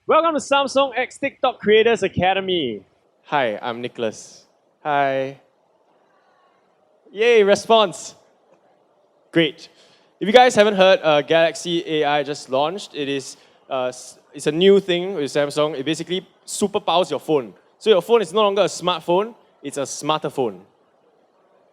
Welcome to Samsung X TikTok Creators Academy. Hi, I'm Nicholas. Hi. Yay, response. Great. If you guys haven't heard, Galaxy AI just launched. It's a new thing with Samsung. It basically superpowers your phone. So your phone is no longer a smartphone, it's a smarter phone.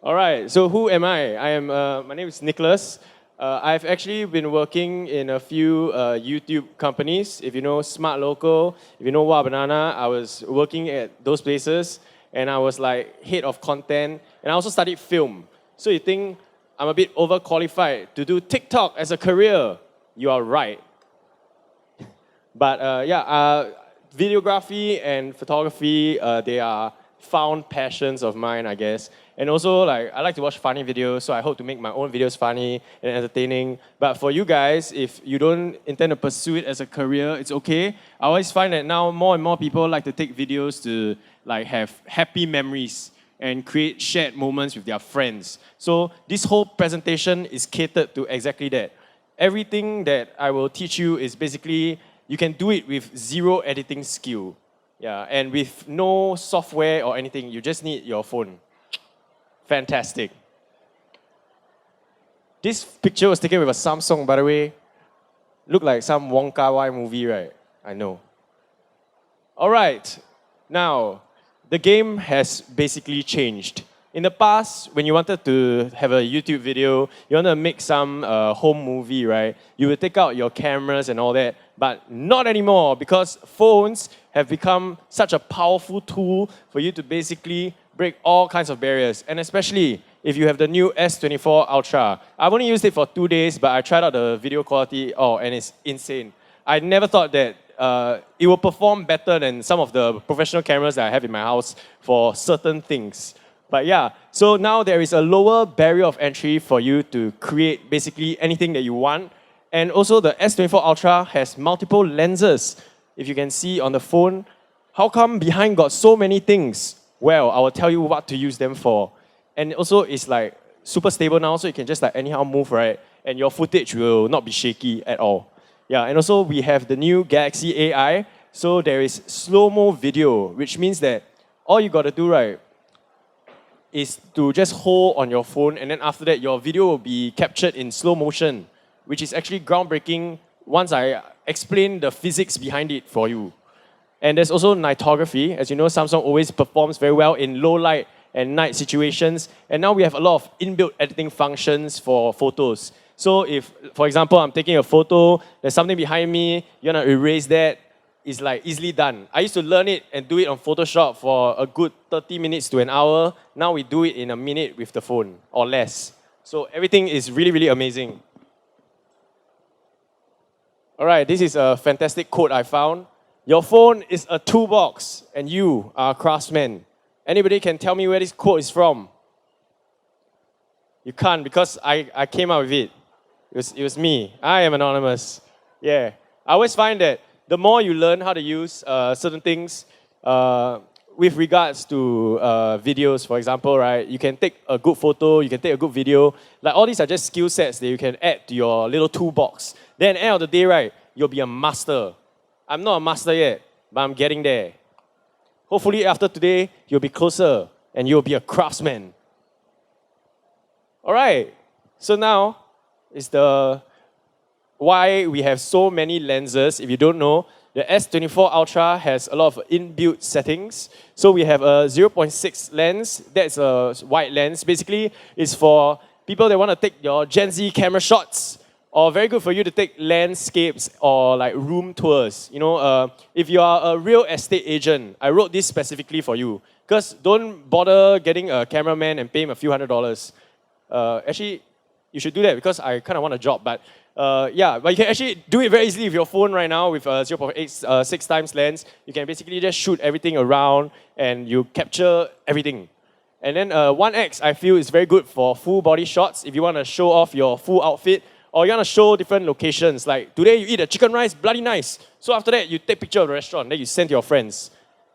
All right, so who am I? My name is Nicholas. I've actually been working in a few YouTube companies. If you know Smart Local, if you know Wa Banana, I was working at those places and I was like head of content and I also studied film. So you think I'm a bit overqualified to do TikTok as a career? You are right. But videography and photography, they are found passions of mine, I guess. And also, like, I like to watch funny videos, so I hope to make my own videos funny and entertaining. But for you guys, if you don't intend to pursue it as a career, it's okay. I always find that now more and more people like to take videos to like have happy memories and create shared moments with their friends. So this whole presentation is catered to exactly that. Everything that I will teach you is basically you can do it with zero editing skill. Yeah, and with no software or anything, you just need your phone. Fantastic. This picture was taken with a Samsung, by the way. Look like some Wong Kar-wai movie, right? I know. All right, now, the game has basically changed. In the past, when you wanted to have a YouTube video, you want to make some home movie, right? You would take out your cameras and all that, but not anymore because phones have become such a powerful tool for you to basically break all kinds of barriers. And especially if you have the new S24 Ultra. I've only used it for 2 days, but I tried out the video quality, and it's insane. I never thought that it will perform better than some of the professional cameras that I have in my house for certain things. But yeah, so now there is a lower barrier of entry for you to create basically anything that you want. And also the S24 Ultra has multiple lenses. If you can see on the phone, how come behind got so many things? Well, I will tell you what to use them for. And also it's like super stable now, so you can just like anyhow move, right? And your footage will not be shaky at all. Yeah, and also we have the new Galaxy AI. So there is slow-mo video, which means that all you gotta do, right, is to just hold on your phone and then after that your video will be captured in slow motion, which is actually groundbreaking once I explain the physics behind it for you. And there's also nightography. As you know, Samsung always performs very well in low light and night situations. And now we have a lot of inbuilt editing functions for photos. So if, for example, I'm taking a photo, there's something behind me, you want to erase that, it's like easily done. I used to learn it and do it on Photoshop for a good 30 minutes to an hour. Now we do it in a minute with the phone or less. So everything is really, really amazing. All right, this is a fantastic quote I found. Your phone is a toolbox and you are a craftsman. Anybody can tell me where this quote is from? You can't because I came up with it. It was me. I am anonymous. Yeah. I always find that the more you learn how to use certain things, with regards to videos, for example, right? You can take a good photo, you can take a good video. Like all these are just skill sets that you can add to your little toolbox. Then at the end of the day, right, you'll be a master. I'm not a master yet, but I'm getting there. Hopefully after today, you'll be closer and you'll be a craftsman. All right, so now is the why we have so many lenses. If you don't know, the S24 Ultra has a lot of inbuilt settings. So we have a 0.6 lens, that's a wide lens. Basically, it's for people that want to take your Gen Z camera shots, or very good for you to take landscapes or like room tours. You know, if you are a real estate agent, I wrote this specifically for you. Because don't bother getting a cameraman and pay him a few $100s. Actually, you should do that because I kind of want a job. But yeah, but you can actually do it very easily with your phone right now with a 0.86 times lens. You can basically just shoot everything around and you capture everything. And then 1X, I feel, is very good for full body shots if you want to show off your full outfit or you want to show different locations. Like today you eat a chicken rice, bloody nice. So after that, you take picture of the restaurant, then you send to your friends.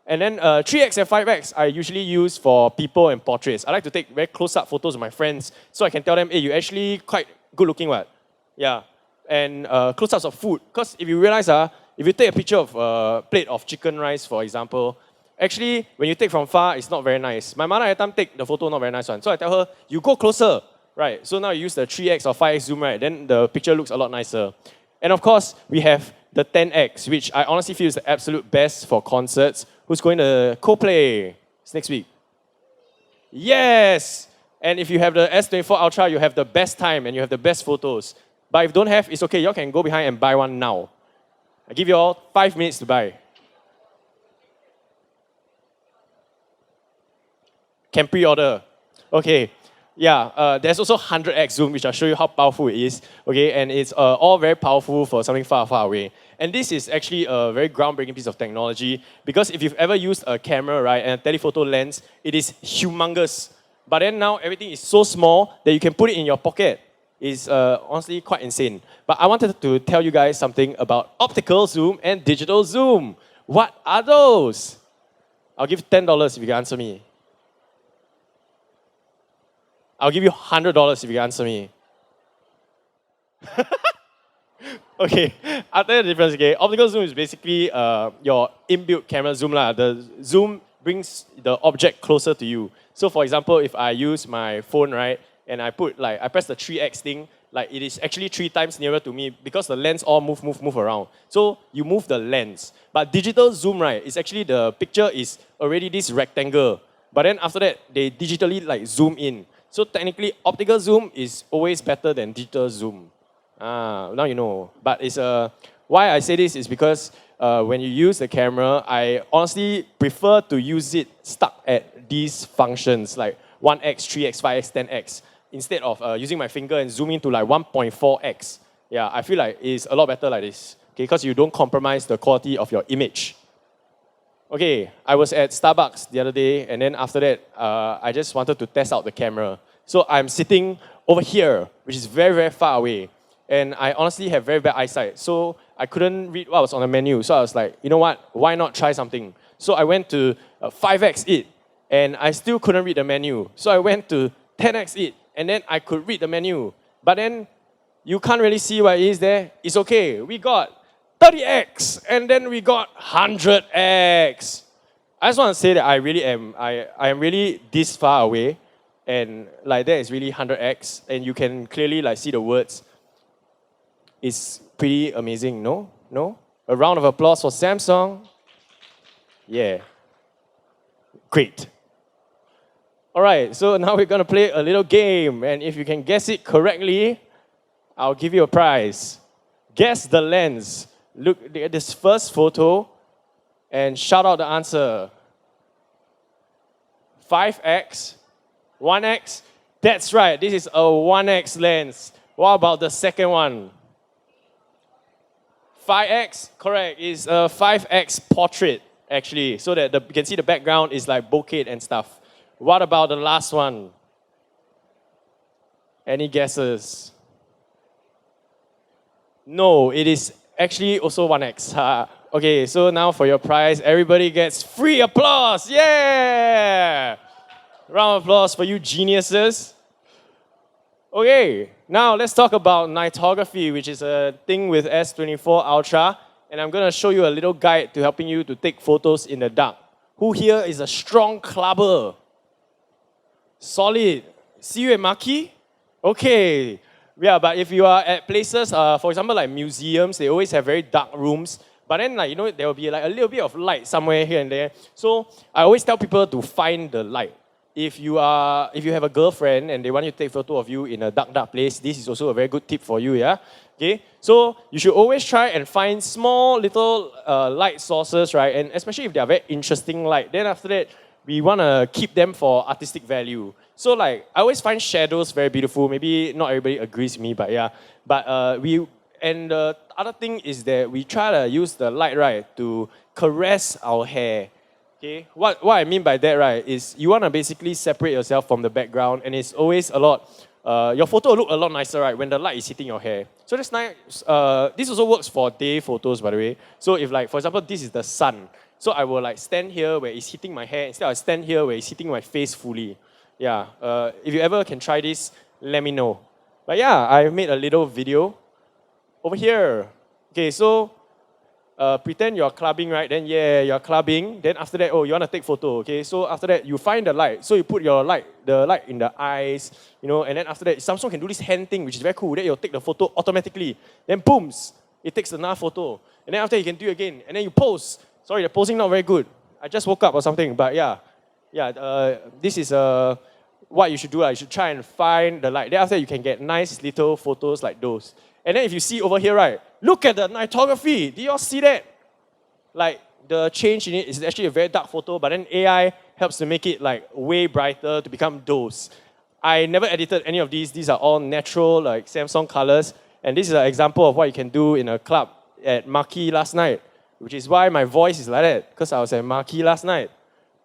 And then 3X and 5X I usually use for people and portraits. I like to take very close-up photos of my friends so I can tell them, hey, you're actually quite good looking, what? Yeah. And close-ups of food. Because if you realize, if you take a picture of a plate of chicken rice, for example, actually, when you take from far, it's not very nice. My mother at the time take the photo not very nice one. So I tell her, you go closer, right? So now you use the 3x or 5x zoom, right? Then the picture looks a lot nicer. And of course, we have the 10x, which I honestly feel is the absolute best for concerts. Who's going to Coldplay? It's next week. Yes! And if you have the S24 Ultra, you have the best time and you have the best photos. But if you don't have, it's okay. You can go behind and buy one now. I give you all 5 minutes to buy. Can pre-order. Okay. Yeah, there's also 100x zoom, which I'll show you how powerful it is. Okay, and it's all very powerful for something far, far away. And this is actually a very groundbreaking piece of technology because if you've ever used a camera, right, and a telephoto lens, it is humongous. But then now everything is so small that you can put it in your pocket. It's honestly quite insane. But I wanted to tell you guys something about optical zoom and digital zoom. What are those? I'll give $10 if you can answer me. I'll give you $100 if you answer me. Okay, I'll tell you the difference, okay? Optical zoom is basically your inbuilt camera zoom. The zoom brings the object closer to you. So for example, if I use my phone, right, and I press the 3x thing, like it is actually 3 times nearer to me because the lens all move around. So you move the lens. But digital zoom, right, is actually the picture is already this rectangle. But then after that, they digitally like zoom in. So technically, optical zoom is always better than digital zoom. Now you know. But it's why I say this is because when you use the camera, I honestly prefer to use it stuck at these functions like 1x, 3x, 5x, 10x instead of using my finger and zooming to like 1.4x. Yeah, I feel like it's a lot better like this. Okay, because you don't compromise the quality of your image. Okay, I was at Starbucks the other day, and then after that, I just wanted to test out the camera. So I'm sitting over here, which is very, very far away. And I honestly have very bad eyesight. So I couldn't read what was on the menu. So I was like, you know what? Why not try something? So I went to 5x it, and I still couldn't read the menu. So I went to 10x it, and then I could read the menu. But then you can't really see what it is there. It's okay. We got 30x, and then we got 100x. I just want to say that I really am. I am really this far away, and like that is really 100x, and you can clearly like see the words. It's pretty amazing, no? No? A round of applause for Samsung. Yeah. Great. All right, so now we're gonna play a little game, and if you can guess it correctly, I'll give you a prize. Guess the lens. Look at this first photo and shout out the answer. 5x, 1x. That's right, this is a 1x lens. What about the second one? 5x, correct, is a 5x portrait actually, so that you can see the background is like bokeh and stuff. What about the last one? Any guesses? No, it is actually also 1x. Okay, so now for your prize, everybody gets free applause. Yeah! Round of applause for you geniuses. Okay, now let's talk about nightography, which is a thing with S24 Ultra. And I'm going to show you a little guide to helping you to take photos in the dark. Who here is a strong clubber? Solid. See you at Maki? Okay. Yeah, but if you are at places, for example, like museums, they always have very dark rooms. But then, like, you know, there will be like a little bit of light somewhere here and there. So I always tell people to find the light. If you have a girlfriend and they want you to take a photo of you in a dark place, this is also a very good tip for you, yeah? Okay, so you should always try and find small little light sources, right? And especially if they are very interesting light, then after that, we want to keep them for artistic value. So like, I always find shadows very beautiful. Maybe not everybody agrees with me, but yeah. But and the other thing is that we try to use the light, right, to caress our hair. Okay, what I mean by that, right, is you want to basically separate yourself from the background, and it's always a lot, your photo will look a lot nicer, right, when the light is hitting your hair. So that's nice. This also works for day photos, by the way. So if like, for example, this is the sun, so I will like stand here where it's hitting my hair, instead I stand here where it's hitting my face fully. Yeah, if you ever can try this, let me know. But yeah, I made a little video over here. Okay, so pretend you're clubbing, right? Then yeah, you're clubbing. Then after that, oh, you want to take photo, okay? So after that, you find the light. So you put the light in the eyes, and then after that, Samsung can do this hand thing, which is very cool. Then you'll take the photo automatically. Then booms, it takes another photo. And then after you can do it again. And then you pose. Sorry, the posing not very good. I just woke up or something, but yeah. This is what you should do. You should try and find the light. Then after you can get nice little photos like those. And then if you see over here, right, look at the nightography. Do you all see that? Like the change in it is actually a very dark photo, but then AI helps to make it like way brighter to become those. I never edited any of these. These are all natural like Samsung colors. And this is an example of what you can do in a club at Marquee last night, which is why my voice is like that, because I was at Marquee last night.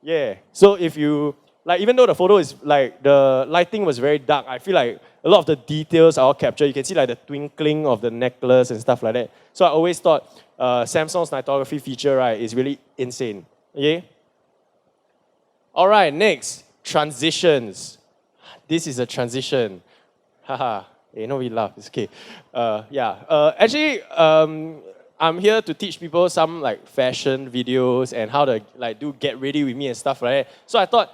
Yeah. So if you, like, even though the photo is like, the lighting was very dark, I feel like a lot of the details are all captured. You can see like the twinkling of the necklace and stuff like that. So I always thought Samsung's nightography feature, right, is really insane. Okay? All right, next, transitions. This is a transition. Haha. We laugh. It's okay. Actually, I'm here to teach people some like fashion videos and how to like do get ready with me and stuff like that. So I thought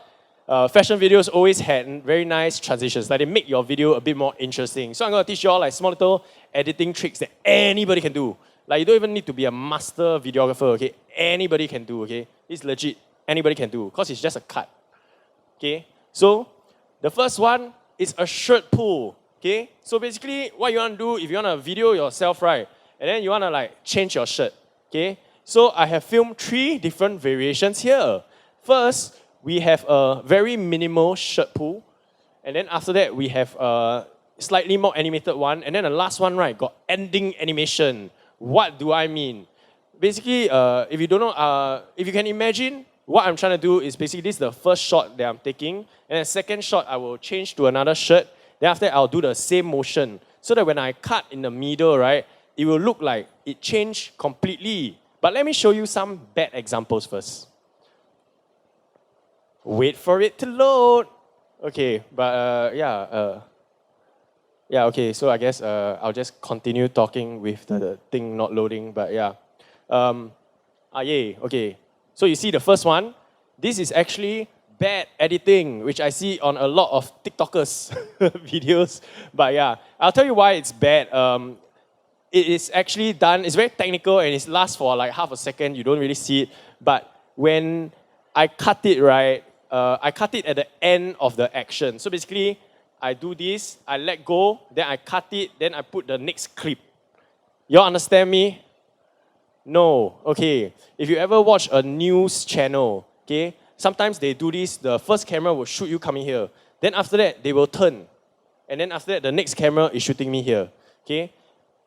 fashion videos always had very nice transitions. Like they make your video a bit more interesting. So I'm going to teach you all like small little editing tricks that anybody can do. Like you don't even need to be a master videographer, okay? Anybody can do, okay? It's legit. Anybody can do because it's just a cut. Okay? So the first one is a shirt pull. Okay? So basically what you want to do if you want to video yourself, right? And then you want to like change your shirt. Okay? So I have filmed 3 different variations here. First, we have a very minimal shirt pull. And then after that, we have a slightly more animated one. And then the last one, right, got ending animation. What do I mean? Basically, if you don't know, if you can imagine, what I'm trying to do is basically this is the first shot that I'm taking. And the second shot, I will change to another shirt. Then after that, I'll do the same motion. So that when I cut in the middle, right, it will look like it changed completely. But let me show you some bad examples first. Wait for it to load. Okay, but okay, so I guess I'll just continue talking with the thing not loading, but yeah. Okay. So you see the first one, this is actually bad editing, which I see on a lot of TikTokers videos. But yeah, I'll tell you why it's bad. It is actually done, it's very technical and it lasts for like half a second, you don't really see it. But when I cut it, right, I cut it at the end of the action. So basically, I do this, I let go, then I cut it, then I put the next clip. You all understand me? No. Okay. If you ever watch a news channel, okay, sometimes they do this, the first camera will shoot you coming here. Then after that, they will turn. And then after that, the next camera is shooting me here. Okay?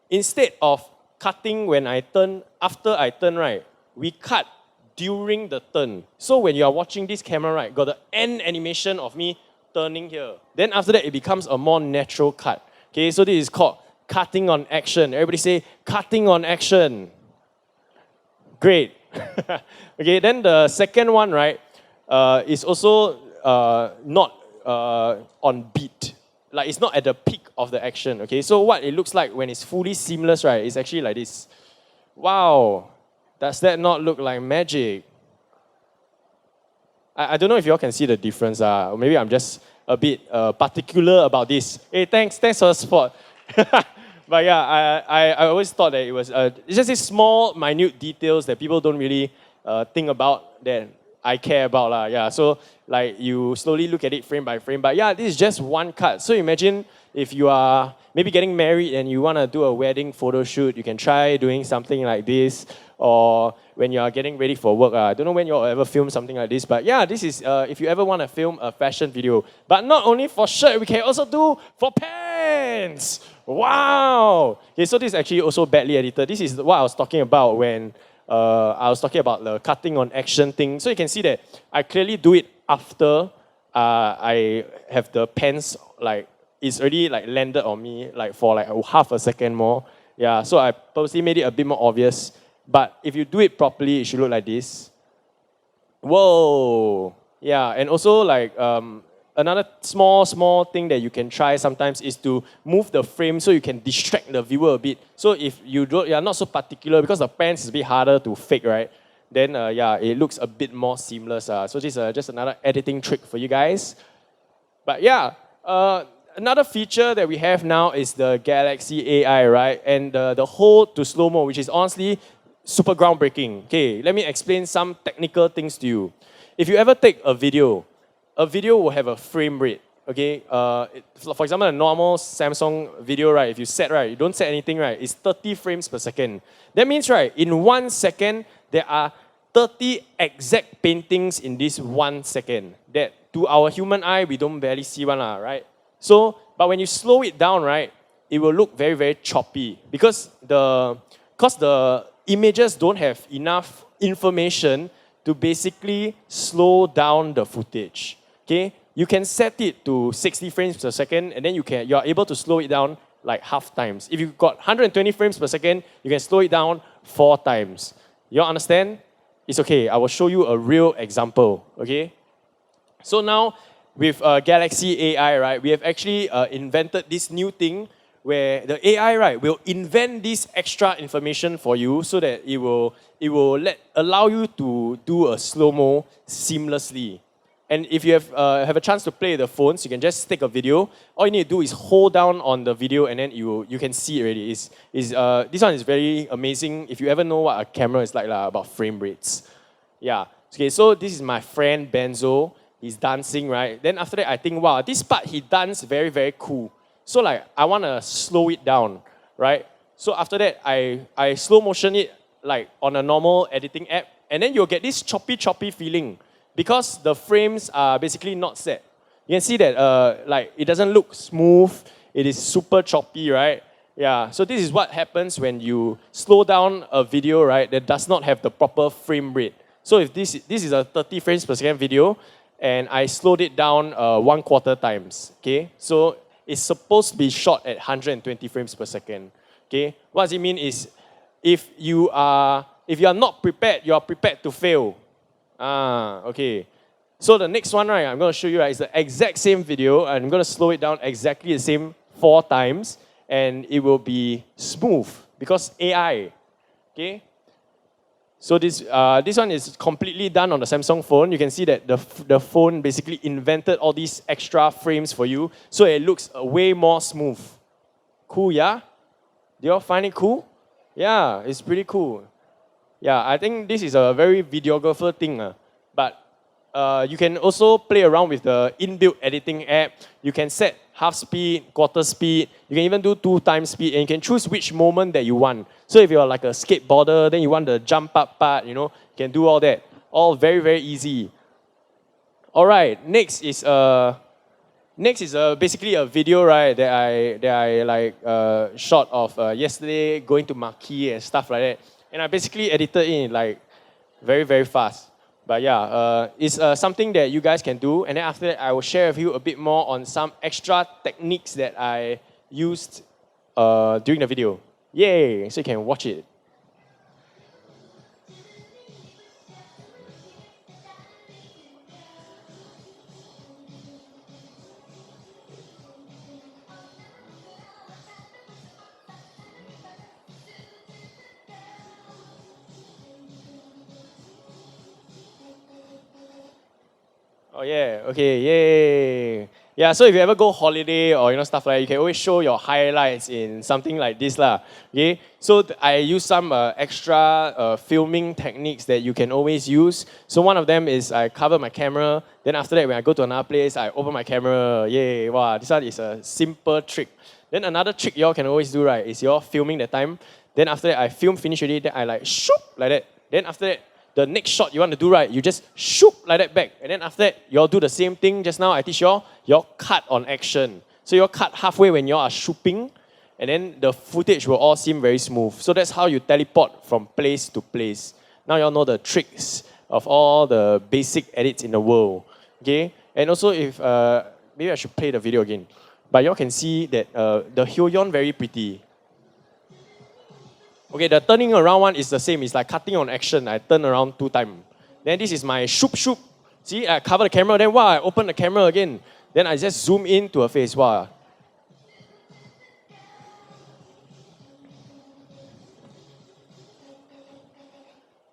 Instead of cutting when I turn, after I turn, right, we cut during the turn. So when you are watching this camera, right, got the end animation of me turning here. Then after that, it becomes a more natural cut. Okay, so this is called cutting on action. Everybody say, cutting on action. Great. Okay, then the second one, right, is also not on beat. Like it's not at the peak of the action, okay? So what it looks like when it's fully seamless, right, is actually like this. Wow, does that not look like magic? I don't know if you all can see the difference. Or maybe I'm just a bit particular about this. Hey, thanks for the support. But yeah, I always thought that it was it's just these small, minute details that people don't really think about that I care about. Yeah, so like you slowly look at it frame by frame. But yeah, this is just one cut. So imagine if you are maybe getting married and you want to do a wedding photo shoot, you can try doing something like this. Or when you are getting ready for work. I don't know when you'll ever film something like this. But yeah, this is if you ever want to film a fashion video. But not only for shirt, we can also do for pants. Wow! Okay, so this is actually also badly edited. This is what I was talking about when I was talking about the cutting on action thing. So you can see that I clearly do it after I have the pants, like, it's already like landed on me like for like half a second more. Yeah, so I purposely made it a bit more obvious. But if you do it properly, it should look like this. Whoa! Yeah, and also like another small thing that you can try sometimes is to move the frame so you can distract the viewer a bit. So if you're not so particular, because the pants is a bit harder to fake, right? Then yeah, it looks a bit more seamless. So this is just another editing trick for you guys. But yeah, another feature that we have now is the Galaxy AI, right? And the hold to slow-mo, which is honestly super groundbreaking. Okay, let me explain some technical things to you. If you ever take a video will have a frame rate. Okay, for example, a normal Samsung video, right? If you set, right, you don't set anything, right? It's 30 frames per second. That means, right, in 1 second, there are 30 exact paintings in this 1 second. That to our human eye, we don't barely see one, right? So, but when you slow it down, right, it will look very, very choppy because the images don't have enough information to basically slow down the footage. Okay, you can set it to 60 frames per second, and then you're able to slow it down like half times. If you've got 120 frames per second, you can slow it down 4 times. You all understand? It's okay. I will show you a real example. Okay. So now with Galaxy AI, right, we have actually invented this new thing where the AI, right, will invent this extra information for you so that it will allow you to do a slow-mo seamlessly. And if you have a chance to play the phones, you can just take a video. All you need to do is hold down on the video and then you can see it already. This one is very amazing. If you ever know what a camera is like about frame rates. Yeah. Okay, so this is my friend Benzo. He's dancing, right? Then after that, I think, wow, this part he danced very, very cool. So like, I want to slow it down, right? So after that, I slow motion it like on a normal editing app. And then you'll get this choppy feeling because the frames are basically not set. You can see that like it doesn't look smooth. It is super choppy, right? Yeah, so this is what happens when you slow down a video, right, that does not have the proper frame rate. So if this is a 30 frames per second video, and I slowed it down 1/4 times, okay? So it's supposed to be shot at 120 frames per second, okay? What does it mean is, if you are not prepared, you are prepared to fail. Okay. So the next one, right, I'm going to show you, right, is the exact same video, and I'm going to slow it down exactly the same 4 times, and it will be smooth because AI, okay? So this one is completely done on the Samsung phone. You can see that the phone basically invented all these extra frames for you, so it looks way more smooth. Cool, yeah? Do you all find it cool? Yeah, it's pretty cool. Yeah, I think this is a very videographer thing. But you can also play around with the inbuilt editing app. You can set half speed, quarter speed. You can even do 2 times speed, and you can choose which moment that you want. So if you're like a skateboarder, then you want the jump up part, you can do all that. All very, very easy. All right, next is basically a video, right, that I like shot of yesterday going to Marquee and stuff like that. And I basically edited it in like very, very fast. But yeah, it's something that you guys can do. And then after that, I will share with you a bit more on some extra techniques that I used during the video. Yay! So you can watch it. Oh yeah, okay, yay. Yeah, so if you ever go holiday or stuff like that, you can always show your highlights in something like this lah. Okay, so I use some extra filming techniques that you can always use. So one of them is I cover my camera. Then after that, when I go to another place, I open my camera. Yay! Wow, this one is a simple trick. Then another trick y'all can always do, right, is y'all filming the time. Then after that, I film finish already. Then I like shoop like that. Then after that, the next shot you want to do, right, you just shoop like that back. And then after that, y'all do the same thing. Just now I teach y'all cut on action. So y'all cut halfway when y'all are shooping, and then the footage will all seem very smooth. So that's how you teleport from place to place. Now y'all know the tricks of all the basic edits in the world. Okay? And also if, maybe I should play the video again. But y'all can see that the Hyoyeon very pretty. Okay, the turning around one is the same. It's like cutting on action. I turn around 2 times. Then this is my shoop. See, I cover the camera. Then wow, I open the camera again. Then I just zoom into her face. Wow.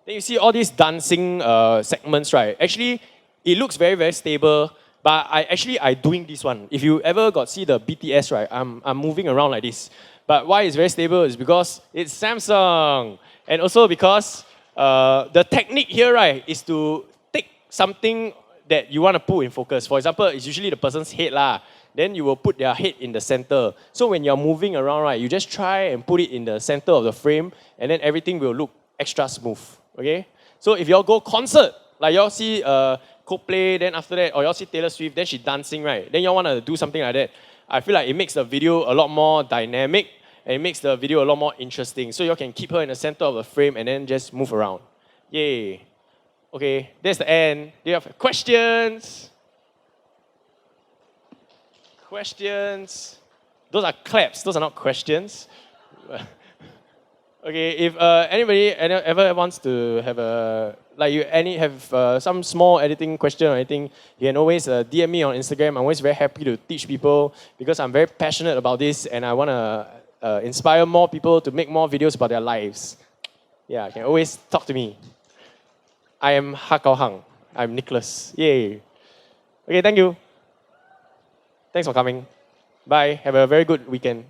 Then you see all these dancing segments, right? Actually, it looks very, very stable. But I doing this one. If you ever got see the BTS, right? I'm moving around like this. But why it's very stable is because it's Samsung. And also because the technique here, right, is to take something that you want to put in focus. For example, it's usually the person's head lah. Then you will put their head in the center. So when you're moving around, right, you just try and put it in the center of the frame, and then everything will look extra smooth. Okay? So if y'all go concert, like y'all see Coldplay, then after that, or y'all see Taylor Swift, then she dancing, right? Then y'all want to do something like that. I feel like it makes the video a lot more dynamic, and it makes the video a lot more interesting. So y'all can keep her in the center of the frame and then just move around. Yay. Okay, that's the end. Do you have questions? Questions? Those are claps, those are not questions. Okay, if anybody ever wants to have some small editing question or anything, you can always DM me on Instagram. I'm always very happy to teach people because I'm very passionate about this and I want to inspire more people to make more videos about their lives. Yeah, you can always talk to me. I am Ha Kao Hang. I'm Nicholas. Yay. Okay, thank you. Thanks for coming. Bye. Have a very good weekend.